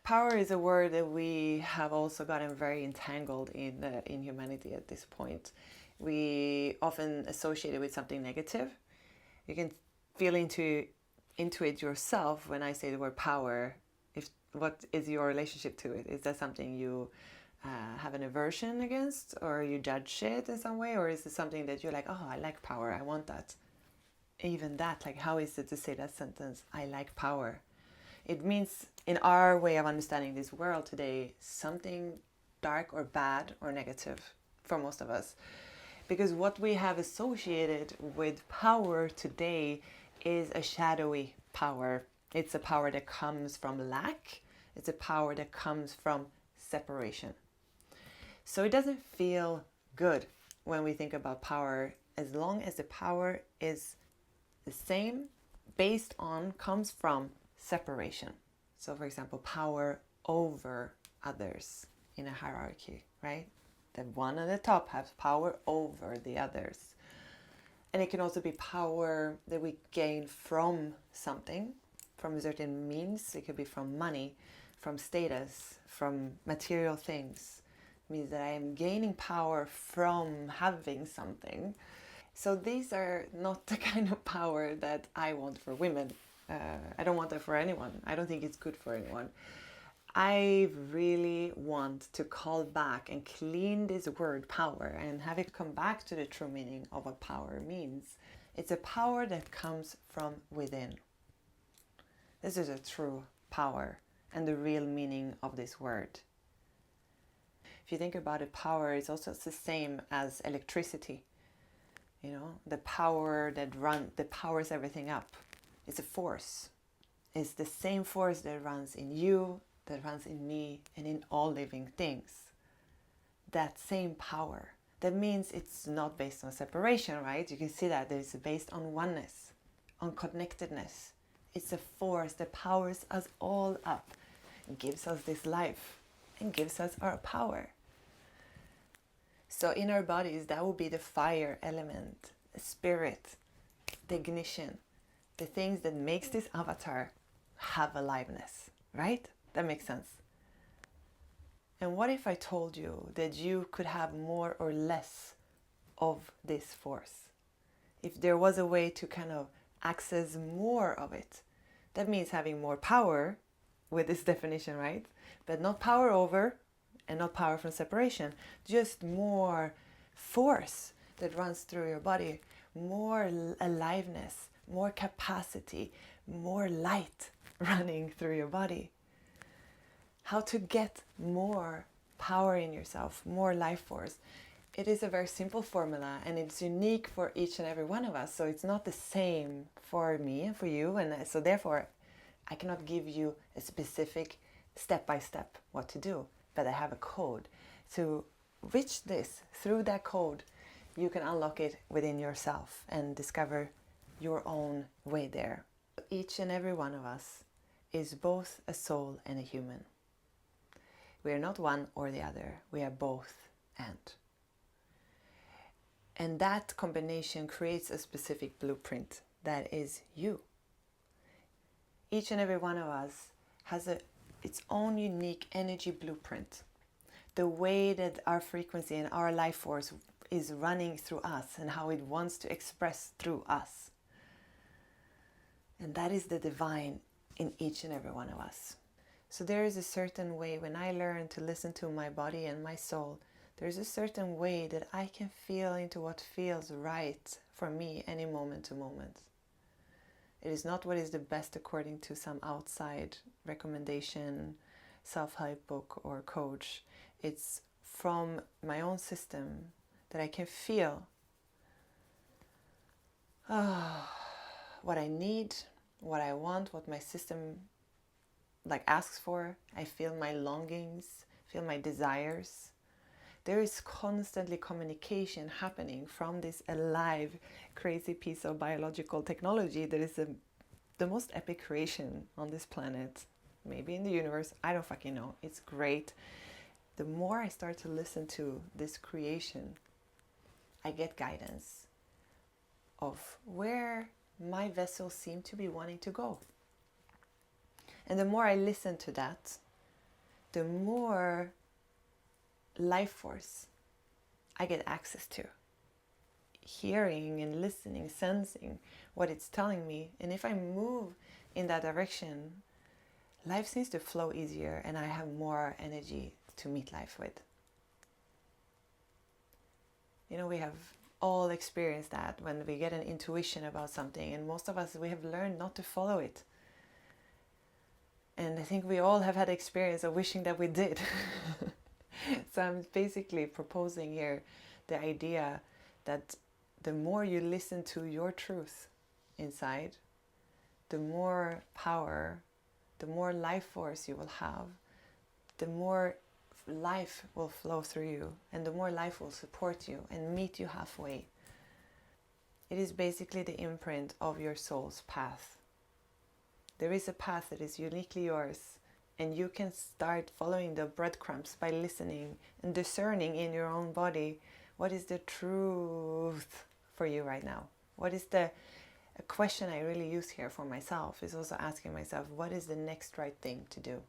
Power is a word that we have also gotten very entangled in humanity at this point. We often associate it with something negative. You can feel into it yourself when I say the word power. What is your relationship to it? Is that something you have an aversion against, or you judge it in some way, or is it something that you're like, oh, I like power, I want that? Even that, like, how is it to say that sentence, I like power? It means, in our way of understanding this world today, something dark or bad or negative for most of us. Because what we have associated with power today is a shadowy power. It's a power that comes from lack. It's a power that comes from separation. So it doesn't feel good when we think about power, as long as the power is the same, comes from separation. So for example, power over others in a hierarchy, right? The one at the top has power over the others. And it can also be power that we gain from something, from a certain means. It could be from money, from status, from material things. It means that I am gaining power from having something. So these are not the kind of power that I want for women. I don't want that for anyone. I don't think it's good for anyone. I really want to call back and clean this word power and have it come back to the true meaning of what power means. It's a power that comes from within. This is a true power and the real meaning of this word. If you think about it, power is also the same as electricity. You know, the power that powers everything up. It's a force. It's the same force that runs in you, that runs in me, and in all living things. That same power. That means it's not based on separation, right? You can see that it's based on oneness, on connectedness. It's a force that powers us all up, and gives us this life, and gives us our power. So in our bodies, that will be the fire element, the spirit, the ignition, the things that makes this avatar have aliveness, right? That makes sense. And what if I told you that you could have more or less of this force? If there was a way to kind of access more of it, that means having more power with this definition, right? But not power over and not power from separation, just more force that runs through your body, more aliveness, more capacity, more light running through your body. How to get more power in yourself, more life force. It is a very simple formula and it's unique for each and every one of us. So it's not the same for me and for you. And so therefore, I cannot give you a specific step-by-step what to do. But I have a code. To reach this, through that code, you can unlock it within yourself and discover your own way there. Each and every one of us is both a soul and a human. We are not one or the other. We are both and. And that combination creates a specific blueprint that is you. Each and every one of us has its own unique energy blueprint. The way that our frequency and our life force is running through us and how it wants to express through us. And that is the divine in each and every one of us. So there is a certain way, when I learn to listen to my body and my soul, there's a certain way that I can feel into what feels right for me any moment to moment. It is not what is the best according to some outside recommendation, self-help book or coach. It's from my own system that I can feel what I need, what I want, what my system asks for. I feel my longings, feel my desires. There is constantly communication happening from this alive, crazy piece of biological technology that is the most epic creation on this planet, maybe in the universe. I don't fucking know. It's great. The more I start to listen to this creation, I get guidance of where my vessels seem to be wanting to go. And the more I listen to that, the more life force I get access to. Hearing and listening, sensing what it's telling me. And if I move in that direction, life seems to flow easier and I have more energy to meet life with. You know, we have all experienced that when we get an intuition about something, and most of us, we have learned not to follow it. And I think we all have had experience of wishing that we did. So I'm basically proposing here the idea that the more you listen to your truth inside, the more power, the more life force you will have, the more life will flow through you, and the more life will support you and meet you halfway. It is basically the imprint of your soul's path. There is a path that is uniquely yours, and you can start following the breadcrumbs by listening and discerning in your own body what is the truth for you right now. What is a question I really use here for myself is also asking myself, what is the next right thing to do,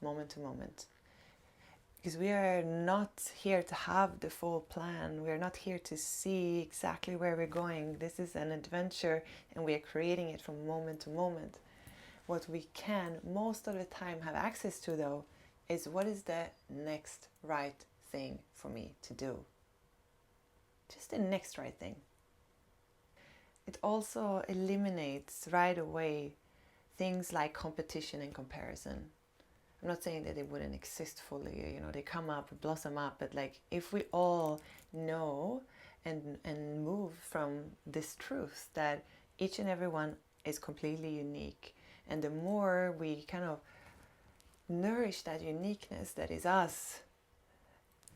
moment to moment? Because we are not here to have the full plan. We are not here to see exactly where we're going. This is an adventure, and we are creating it from moment to moment. What we can most of the time have access to, though, is what is the next right thing for me to do. Just the next right thing. It also eliminates right away things like competition and comparison. I'm not saying that they wouldn't exist fully, they come up, blossom up, but like if we all know and move from this truth that each and every one is completely unique, and the more we kind of nourish that uniqueness that is us,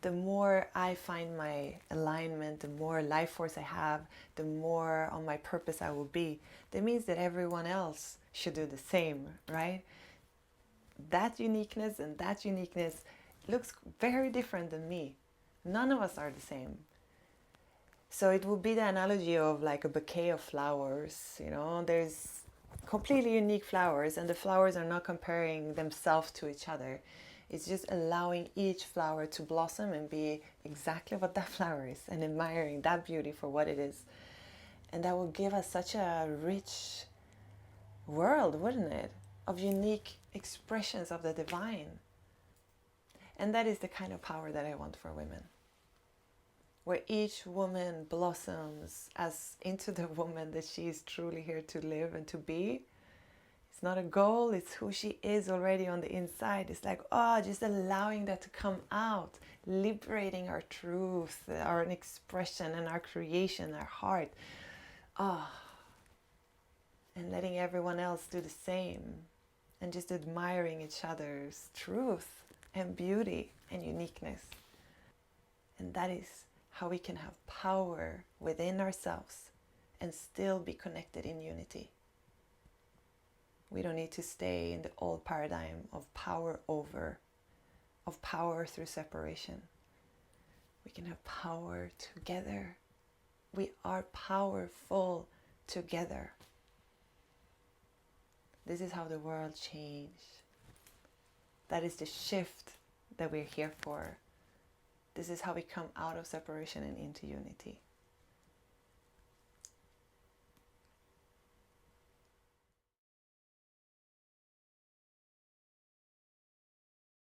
the more I find my alignment, the more life force I have, the more on my purpose I will be. That means that everyone else should do the same, right? That uniqueness and that uniqueness looks very different than me. None of us are the same. So it would be the analogy of like a bouquet of flowers. There's completely unique flowers, and the flowers are not comparing themselves to each other. It's just allowing each flower to blossom and be exactly what that flower is, and admiring that beauty for what it is. And that will give us such a rich world, wouldn't it? Of unique expressions of the divine. And that is the kind of power that I want for women, where each woman blossoms as into the woman that she is truly here to live and to be. It's not a goal, it's who she is already on the inside. It's like, just allowing that to come out, liberating our truth, our expression and our creation, our heart. And letting everyone else do the same. And just admiring each other's truth and beauty and uniqueness. And that is how we can have power within ourselves and still be connected in unity. We don't need to stay in the old paradigm of power through separation. We can have power together. We are powerful together. This is how the world changed. That is the shift that we're here for. This is how we come out of separation and into unity.